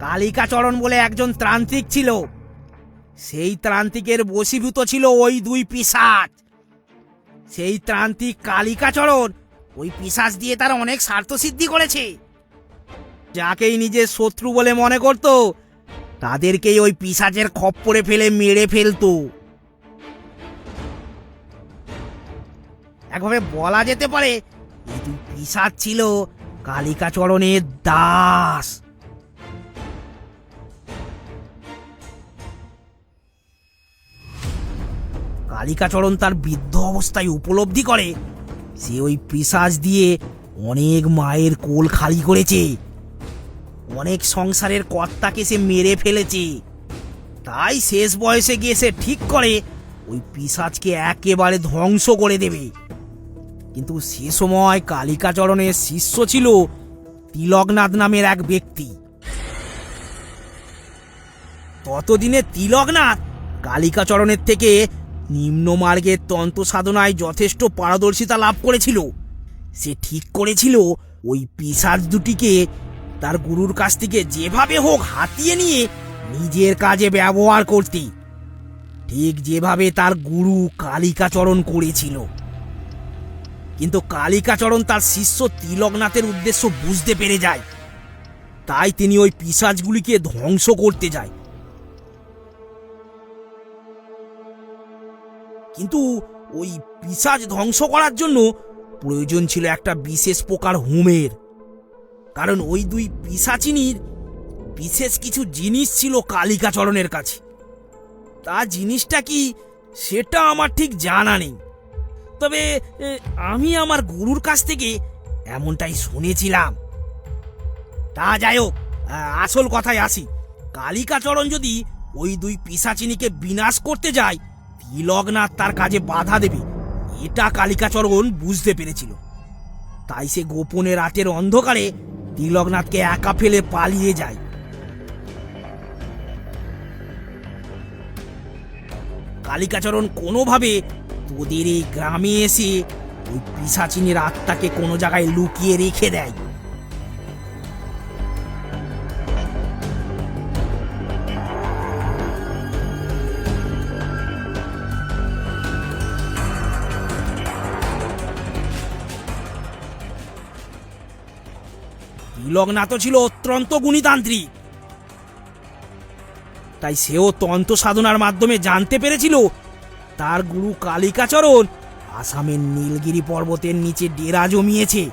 কালিকাচরণ বলে একজন ত্রান্ত্রিক ছিল। সেই ত্রান্ত্রিকের বশীভূত ছিল ওই দুই পিশাচ। সেই ত্রান্ত্রিক কালিকাচরণ ওই পিশাচ দিয়ে তার অনেক স্বার্থ সিদ্ধি করেছে। যাকেই নিজের শত্রু বলে মনে করত, তাদেরকেই ওই পিশাচের খপ্পরে ফেলে মেরে ফেলতো। একভাবে বলা যেতে পারে এই দুই পিশাচ ছিল কালিকাচরণের দাস। কালিকাচরণ তার বৃদ্ধ অবস্থায় উপলব্ধি করে সে ওই পিশাচ দিয়ে অনেক মায়ের কোল খালি করেছে, অনেক সংসারের কর্তাকে সে মেরে ফেলেছে। তাই শেষ বয়সে গিয়ে সে ঠিক করে ওই পিশাচকে একেবারে ধ্বংস করে দেবে। কিন্তু সে সময় কালিকাচরণের শিষ্য ছিল তিলকনাথ নামের এক ব্যক্তি। ততদিনে তিলকনাথ কালিকাচরণের থেকে নিম্নমার্গের তন্ত্র সাধনায় যথেষ্ট পারদর্শিতা লাভ করেছিল। সে ঠিক করেছিল ওই পিশাচ দুটিকে তার গুরুর কাছ থেকে যেভাবে হোক হাতিয়ে নিয়ে নিজের কাজে ব্যবহার করতে, ঠিক যেভাবে তার গুরু কালিকাচরণ করেছিল। কিন্তু কালিকাচরণ তার শিষ্য তিলকনাথের উদ্দেশ্য বুঝতে পেরে যায়। তাই তিনি ওই পিশাচগুলিকে ধ্বংস করতে যায়। কিন্তু ওই পিশাচ ধ্বংস করার জন্য প্রয়োজন ছিল একটা বিশেষ প্রকার হোমের। কারণ ওই দুই পিশাচিনীর বিশেষ কিছু জিনিস ছিল কালিকাচরণের কাছে। তা জিনিসটা কি সেটা আমার ঠিক জানা নেই, তবে আমি আমার গুরুর কাছ থেকে এমনটাই শুনেছিলাম। তা যাই হোক, আসল কথায় আসি। কালিকাচরণ যদি ওই দুই পিশাচিনীকে বিনাশ করতে যায়, তিলকনাথ তার কাজে বাধা দেবে, এটা কালিকাচরণ বুঝতে পেরেছিল। তাই সে গোপনে রাতের অন্ধকারে তিলকনাথকে একা ফেলে পালিয়ে যায়। কালিকাচরণ কোনোভাবে তোদের এই গ্রামে এসে ওই পিশাচিনীর আত্মাকে কোনো জায়গায় লুকিয়ে রেখে দেয়। তিলকনাথ ছিল অত্যন্ত গুণীতান্ত্রিক। তাই সেও তন্ত্র সাধনার মাধ্যমে জানতে পেরেছিল তার গুরু কালিকাচরণ আসামের নীলগিরি পর্বতের নিচে ডেরা জমিয়েছে।